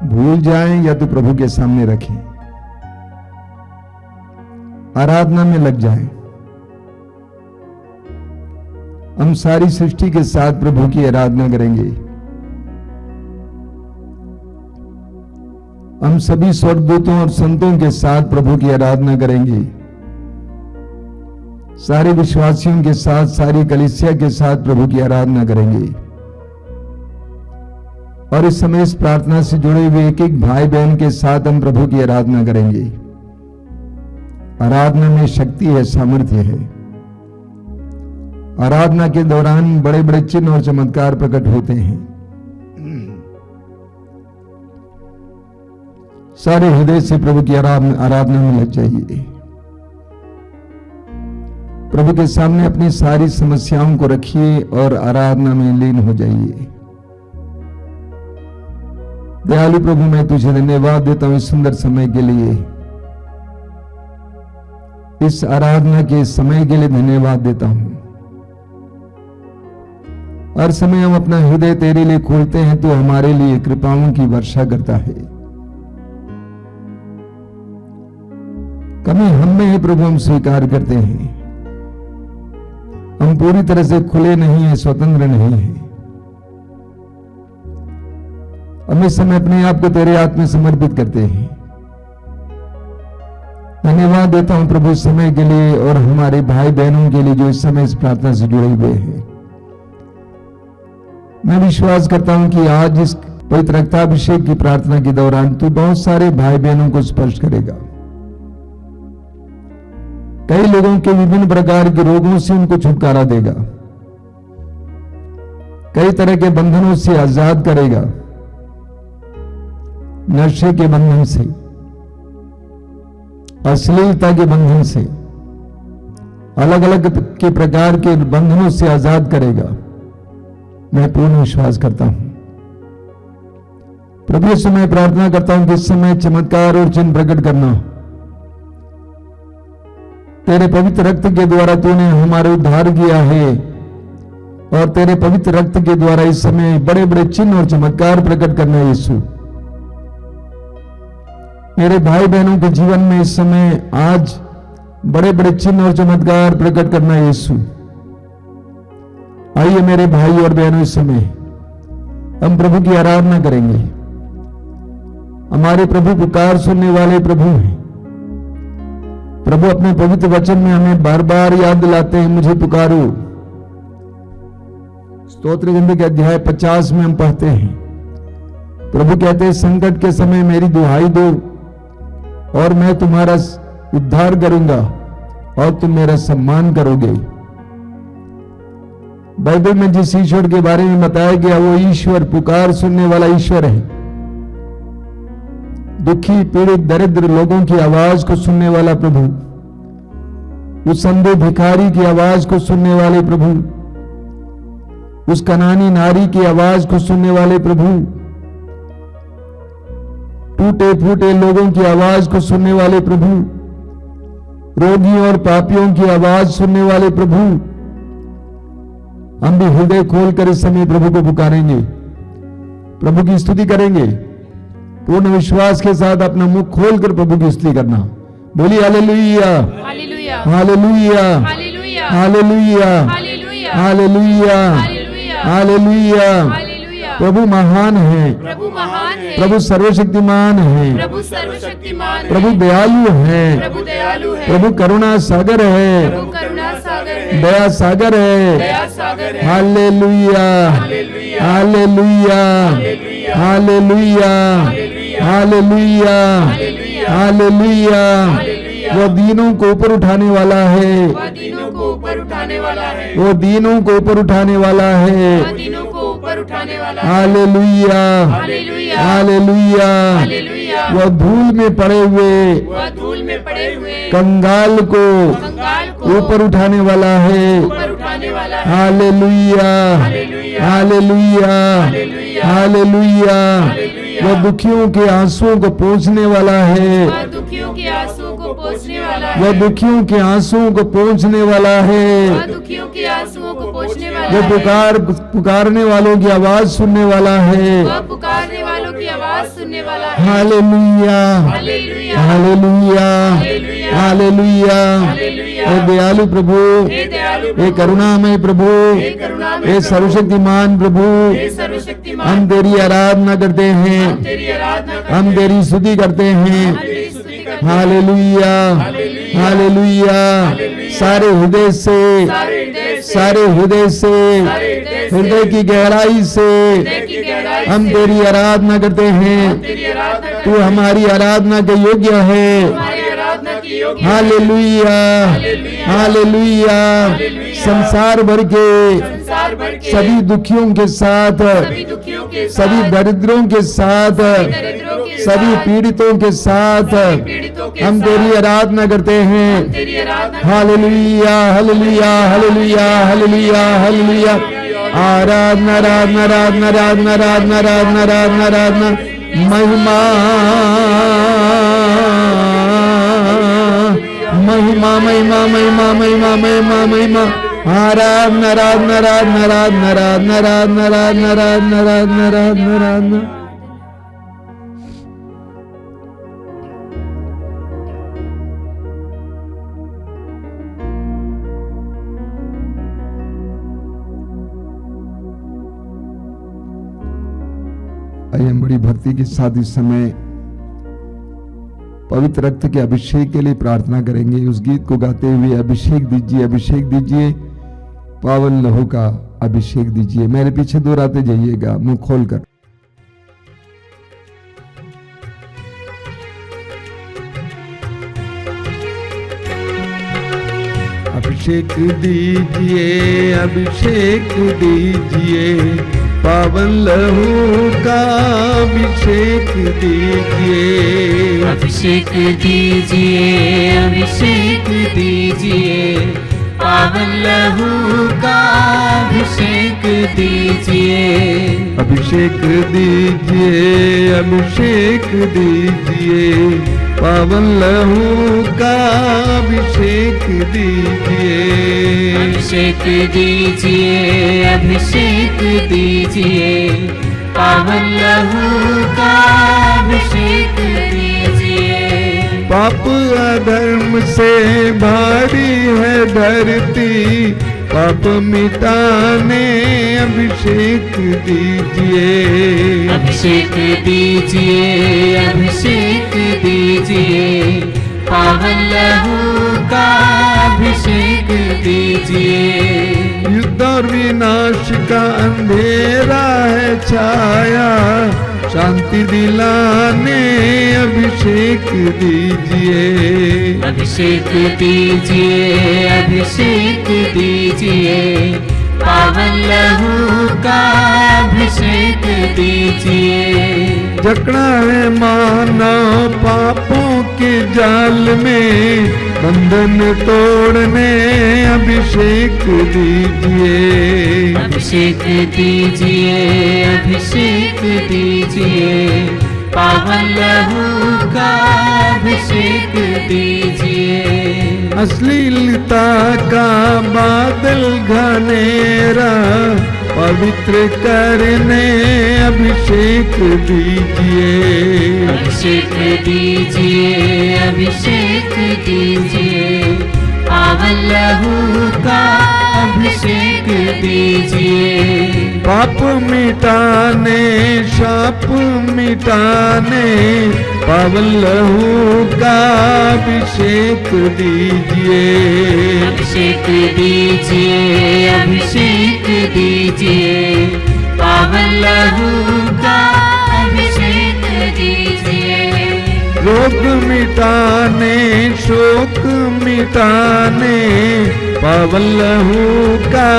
भूल जाएं या तो प्रभु के सामने रखें, आराधना में लग जाएं। हम सारी सृष्टि के साथ प्रभु की आराधना करेंगे। हम सभी स्वर्गदूतों और संतों के साथ प्रभु की आराधना करेंगे। सारे विश्वासियों के साथ, सारी कलीसिया के साथ प्रभु की आराधना करेंगे। और इस समय इस प्रार्थना से जुड़े हुए एक एक भाई बहन के साथ हम प्रभु की आराधना करेंगे। आराधना में शक्ति है, सामर्थ्य है। आराधना के दौरान बड़े बड़े चिन्ह और चमत्कार प्रकट होते हैं। सारे हृदय से प्रभु की आराधना में लग जाइए। प्रभु के सामने अपनी सारी समस्याओं को रखिए और आराधना में लीन हो जाइए। दयालु प्रभु, मैं तुझे धन्यवाद देता हूं इस सुंदर समय के लिए, इस आराधना के समय के लिए धन्यवाद देता हूं। हर समय हम अपना हृदय तेरे लिए खोलते हैं तो हमारे लिए कृपाओं की वर्षा करता है। कमी हम में है प्रभु, हम स्वीकार करते हैं। हम पूरी तरह से खुले नहीं हैं, स्वतंत्र नहीं हैं। हम इस समय अपने आप को तेरे हाथ में समर्पित करते हैं। धन्यवाद देता हूं प्रभु इस समय के लिए और हमारे भाई बहनों के लिए जो इस समय इस प्रार्थना से जुड़े हुए हैं। मैं विश्वास करता हूं कि आज इस पवित्र रक्ताभिषेक की प्रार्थना के दौरान तू बहुत सारे भाई बहनों को स्पर्श करेगा। कई लोगों के विभिन्न प्रकार के रोगों से उनको छुटकारा देगा, कई तरह के बंधनों से आजाद करेगा, नशे के बंधन से, अश्लीलता के बंधन से, अलग अलग के प्रकार के बंधनों से आजाद करेगा। मैं पूर्ण विश्वास करता हूं प्रभु। इस समय प्रार्थना करता हूं कि इस समय चमत्कार और चिन्ह प्रकट करना। तेरे पवित्र रक्त के द्वारा तूने हमारे उद्धार किया है और तेरे पवित्र रक्त के द्वारा इस समय बड़े बड़े चिन्ह और चमत्कार प्रकट करना है यीशु। मेरे भाई बहनों के जीवन में इस समय आज बड़े बड़े चिन्ह और चमत्कार प्रकट करना है यीशु। आइए मेरे भाई और बहनों, इस समय हम प्रभु की आराधना करेंगे। हमारे प्रभु पुकार सुनने वाले प्रभु हैं। प्रभु अपने पवित्र वचन में हमें बार बार याद दिलाते हैं, मुझे पुकारो। स्तोत्र गीत के अध्याय 50 में हम पढ़ते हैं, प्रभु कहते हैं, संकट के समय मेरी दुहाई दो और मैं तुम्हारा उद्धार करूंगा और तुम मेरा सम्मान करोगे। बाइबल में जिस ईश्वर के बारे में बताया गया वो ईश्वर पुकार सुनने वाला ईश्वर है। दुखी पीड़ित दरिद्र लोगों की आवाज को सुनने वाला प्रभु, उस अंधे भिखारी की आवाज को सुनने वाले प्रभु, उस कनानी नारी की आवाज को सुनने वाले प्रभु, टूटे फूटे लोगों की आवाज को सुनने वाले प्रभु, रोगियों और पापियों की आवाज सुनने वाले प्रभु। हम भी हृदय खोलकर इस समय प्रभु को पुकारेंगे, प्रभु की स्तुति करेंगे। पूर्ण विश्वास के साथ अपना मुख खोलकर प्रभु की स्तुति करना। बोलिए hallelujah, hallelujah, hallelujah, hallelujah, hallelujah, hallelujah, hallelujah, hallelujah, hallelujah, hallelujah, प्रभु महान है, प्रभु महान है, प्रभु सर्वशक्तिमान है, प्रभु सर्वशक्तिमान है, प्रभु दयालु है, प्रभु दयालु है, प्रभु करुणा सागर है, प्रभु करुणा सागर है, दया सागर है। दया सागर है। Hallelujah, hallelujah, hallelujah, hallelujah, hallelujah. वो दीनों को ऊपर उठाने वाला है, वह दीनों को ऊपर उठाने वाला है, वो दीनों को ऊपर उठाने वाला है। वह दीनों को ऊपर उठाने वाला है। Hallelujah, hallelujah, hallelujah. हालेलुया। वह धूल में पड़े हुए वह धूल में पड़े हुए कंगाल को कंगाल को ऊपर उठाने वाला है। ऊपर उठाने वाला है। Hallelujah, hallelujah, hallelujah. वह दुखियों के आंसुओं को पोंछने वाला है, वह दुखियों के आंसुओं को पोंछने वाला है, वह दुखियों के आंसुओं को पोंछने वाला है। वह दुखियों के आंसुओं को पोंछने वाला वो है, पुकारने वालों की आवाज सुनने वाला है। वह पुकारने वालों की आवाज सुनने वाला है। Hallelujah, hallelujah, hallelujah, hallelujah. Hallelujah. हे दयालु प्रभु, हे दयालु हे करुणामय प्रभु, हे करुणामय हे प्रभु, सर्वशक्तिमान प्रभु, हे सर्वशक्तिमान, हम तेरी आराधना करते हैं, हम तेरी आराधना करते हम तेरी स्तुति करते हैं। हम तेरी स्तुति करते हैं। Hallelujah, hallelujah. सारे हृदय से, सारे हृदय से, सारे हृदय से, सारे हृदय से, हृदय की गहराई से हृदय की गहराई हम से तेरी आराधना करते हैं। तेरी आराधना करते तू हैं। हमारी आराधना के योग्य है। हमारी आराधना की योग्य है। Hallelujah, hallelujah. संसार भर के संसार भर के सभी दुखियों के साथ, सभी दुखियों के सभी साथ, दरिद्रों के साथ, दरिद्रों के सभी साथ, पीड़ितों के साथ पीड़ितों के हम साथ तेरी आराधना करते हैं। तेरी आराधना hallelujah, hallelujah, hallelujah, hallelujah, hallelujah. आराधना, आराधना, आराधना, आराधना, आराधना, आराधना, आराधना, आराधना। महिमा, महिमा, महिमा, महिमा, महिमा, महिमा, महिमा। आराधना, आराधना, आराधना, आराधना, आराधना, आराधना, आराधना, आराधना, आराधना, आराधना, आराधना। आइए हम बड़ी भक्ति के साथ इस समय पवित्र रक्त के अभिषेक के लिए प्रार्थना करेंगे। उस गीत को गाते हुए अभिषेक दीजिए, अभिषेक दीजिए, पावन लहू का अभिषेक दीजिए। मेरे पीछे दोहराते जाइएगा मुंह खोलकर। अभिषेक दीजिए, अभिषेक दीजिए, पावन लहू का अभिषेक दीजिए। अभिषेक दीजिए, अभिषेक दीजिए, पावन लहू का अभिषेक दीजिए। अभिषेक दीजिए, अभिषेक दीजिए, पावन लहू का अभिषेक दीजिए। अभिषेक दीजिए, अभिषेक दीजिए, पावन लहू का अभिषेक दीजिए। पाप अधर्म से भारी है धरती, पाप मिटाने अभिषेक दीजिए। अभिषेक दीजिए, अभिषेक दीजिए, पावन लहू का अभिषेक दीजिए। युद्ध और विनाश का अंधेरा है छाया, शांति दिलाने अभिषेक दीजिए। अभिषेक दीजिए, अभिषेक दीजिए, पावन लहू का अभिषेक दीजिए। जकड़ा है मानव पापों के जाल में, बंधन तोड़ने अभिषेक दीजिए। अभिषेक दीजिए, अभिषेक दीजिए, पावन लहू का अभिषेक दीजिए। अश्लीलता का बादल घनेरा पवित्र करने अभिषेक दीजिए। अभिषेक दीजिए, अभिषेक दीजिए, पावन लहू का अभिषेक दीजिए। पाप मिटाने शाप मिटाने पावन लहू का अभिषेक दीजिए। अभिषेक दीजिए, अभिषेक दीजिए, पावन लहू का अभिषेक दीजिए। रोग मिटाने शोक मिटाने पावन लहू का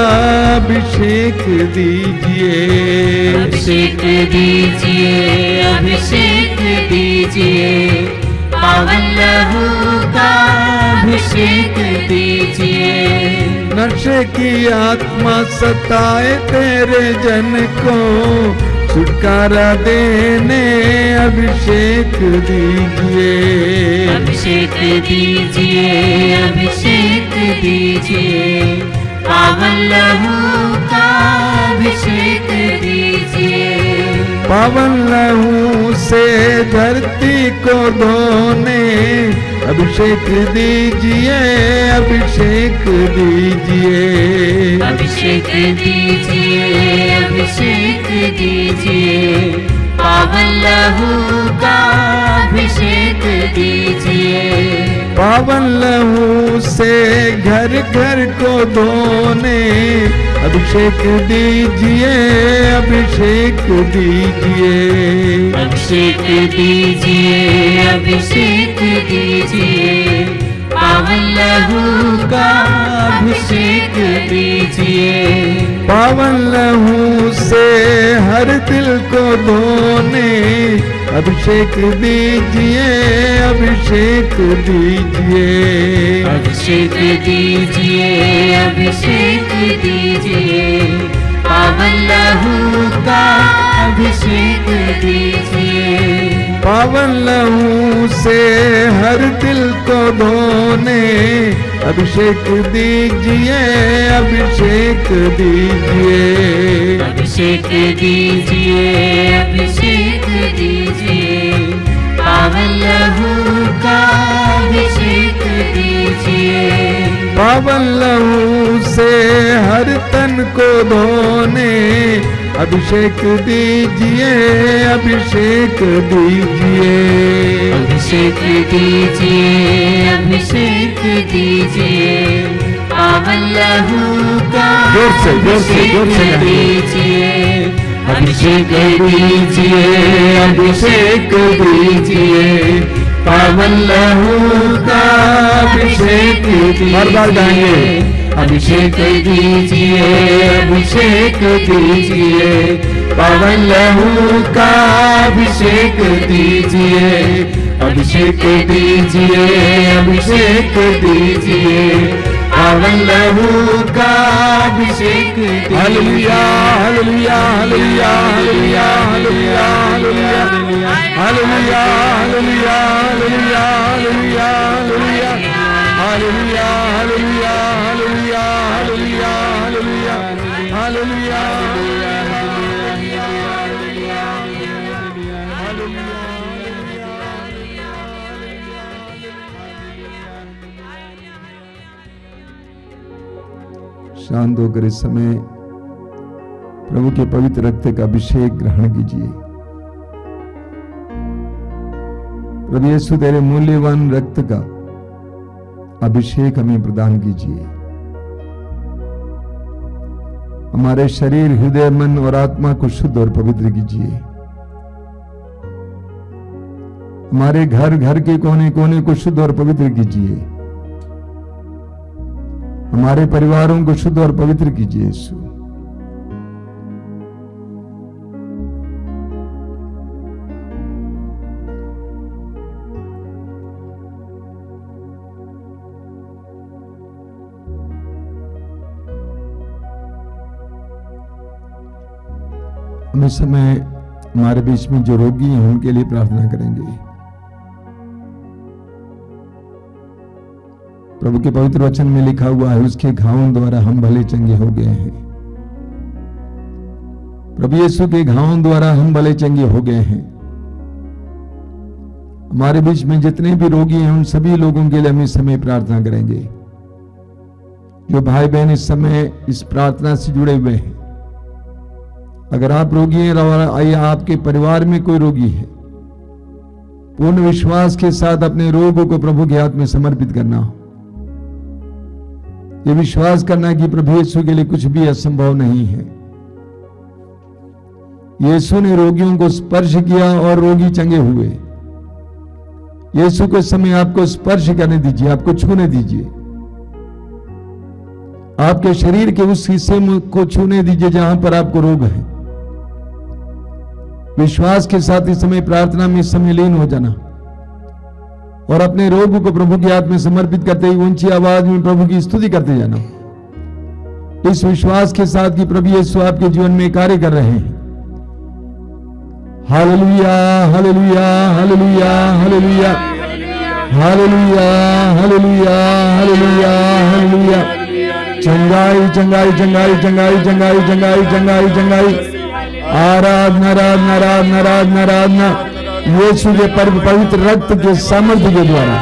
अभिषेक दीजिए। अभिषेक दीजिए, अभिषेक दीजिए, पावन लहू का अभिषेक दीजिए। नशे की आत्मा सताए तेरे जन को छुटकारा देने अभिषेक दीजिए। अभिषेक दीजिए, अभिषेक दीजिए, पावन लहू का अभिषेक दीजिए। पावन लहू से धरती को धोने अभिषेक दीजिए। अभिषेक दीजिए। अभिषेक दीजिए, अभिषेक दीजिए, पावन लहू का अभिषेक दीजिए। पावन लहू से घर घर को धोने अभिषेक दीजिए। अभिषेक दीजिए। अभिषेक दीजिए, अभिषेक दीजिए, पावन लहू का अभिषेक दीजिए। पावन लहू से हर दिल को धोने अभिषेक दीजिए। अभिषेक दीजिए। अभिषेक दीजिए, अभिषेक दीजिए, पावन लहू का अभिषेक दीजिए। पावन लहू से हर दिल को धोने अभिषेक दीजिए। अभिषेक दीजिए। अभिषेक दीजिए, अभिषेक दीजिए, पावन लहू का अभिषेक दीजिए। पावन लहू से हर तन को धोने अभिषेक दीजिए। अभिषेक दीजिए। अभिषेक दीजिए, अभिषेक दीजिए, पावन लहू का जोर से अभिषेक दीजिए। अभिषेक दीजिए, अभिषेक दीजिए, पावन लहू का अभिषेक बार बार गाएंगे। दीजिए। अभिषेक दीजिए, अभिषेक दीजिए, पावन लहू का अभिषेक दीजिए। अभिषेक दीजिए, अभिषेक दीजिए, पावन लहू का अभिषेक दीजिए। Hallelujah hallelujah hallelujah hallelujah hallelujah hallelujah hallelujah hallelujah hallelujah hallelujah hallelujah hallelujah hallelujah hallelujah hallelujah hallelujah शांत होकर इस समय प्रभु के पवित्र रक्त का अभिषेक ग्रहण कीजिए। प्रभु यीशु तेरे मूल्यवान रक्त का अभिषेक हमें प्रदान कीजिए। हमारे शरीर हृदय मन और आत्मा को शुद्ध और पवित्र कीजिए। हमारे घर घर के कोने कोने को शुद्ध और पवित्र कीजिए। हमारे परिवारों को शुद्ध और पवित्र कीजिए यीशु। हम इस समय हमारे बीच में जो रोगी हैं उनके लिए प्रार्थना करेंगे। प्रभु के पवित्र वचन में लिखा हुआ है, उसके घावों द्वारा हम भले चंगे हो गए हैं। प्रभु यीशु के घावों द्वारा हम भले चंगे हो गए हैं। हमारे बीच में जितने भी रोगी हैं उन सभी लोगों के लिए हम इस समय प्रार्थना करेंगे। जो भाई बहन इस समय इस प्रार्थना से जुड़े हुए हैं, अगर आप रोगी हैं और या आपके परिवार में कोई रोगी है, पूर्ण विश्वास के साथ अपने रोगों को प्रभु के हाथ में समर्पित करना हो। ये विश्वास करना कि प्रभु यीशु के लिए कुछ भी असंभव नहीं है। यीशु ने रोगियों को स्पर्श किया और रोगी चंगे हुए। यीशु के समय आपको स्पर्श करने दीजिए, आपको छूने दीजिए, आपके शरीर के उस हिस्से को छूने दीजिए जहां पर आपको रोग है। विश्वास के साथ इस समय प्रार्थना में इस समय लीन हो जाना और अपने रोग को प्रभु के हाथ में समर्पित करते हुए ऊंची आवाज में प्रभु की स्तुति करते जाना, इस विश्वास के साथ कि प्रभु यीशु आपके जीवन में कार्य कर रहे हैं। Hallelujah, hallelujah, hallelujah, hallelujah, hallelujah, hallelujah, hallelujah, hallelujah. चंगाई, चंगाई, चंगाई, चंगाई, चंगाई, चंगाई, चंगाई, चंगाई, आराधना, आराधना, आराधना, आराधना, आराधना। यीशु के पवित्र रक्त के सामर्थ्य के द्वारा,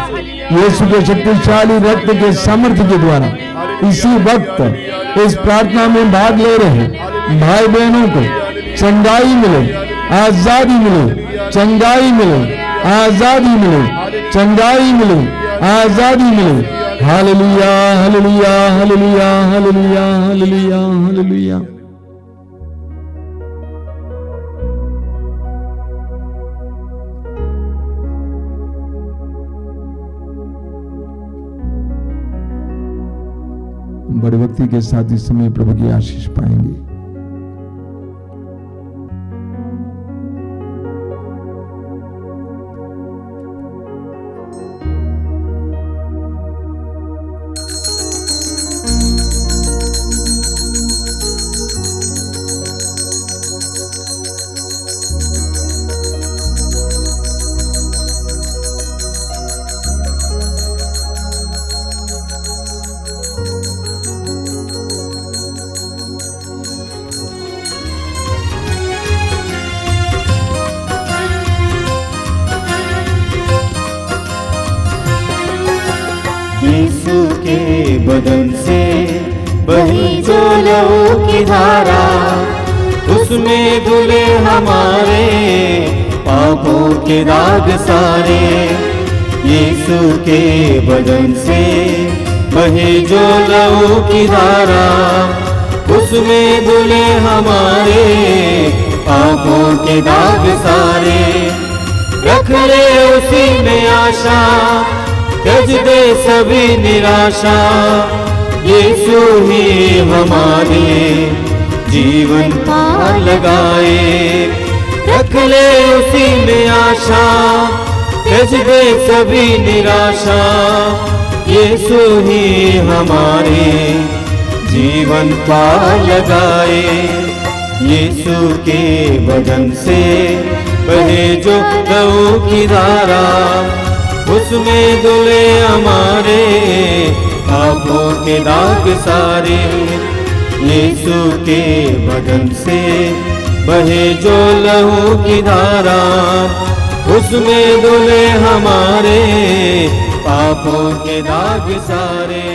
यीशु के शक्तिशाली रक्त के सामर्थ्य के द्वारा इसी वक्त इस प्रार्थना में भाग ले रहे भाई बहनों को चंगाई मिले, आजादी मिले, चंगाई मिले, आजादी मिले, चंगाई मिले, आजादी मिले। Hallelujah, hallelujah, hallelujah, hallelujah, hallelujah, hallelujah. बड़े भक्ति के साथ इस समय प्रभु की आशीष पाएंगे। यीशु के बदन से बही जो लहू की धारा, उसमें धुले हमारे पापों के दाग सारे। यीशु के बदन से बही जो लहू की धारा, उसमें धुले हमारे पापों के दाग सारे। रख ले उसी में आशा, त्यज दे सभी निराशा। यीशु ही हमारे जीवन पार लगाए। रख ले उसी में आशा, त्यज दे सभी निराशा। यीशु ही हमारे जीवन पार लगाए। यीशु के बदन से बहे जो लहू की धारा, उसमें धुले हमारे पापों के दाग सारे। यीशु के बदन से बहे जो लहू की धारा, उसमें धुले हमारे पापों के दाग सारे।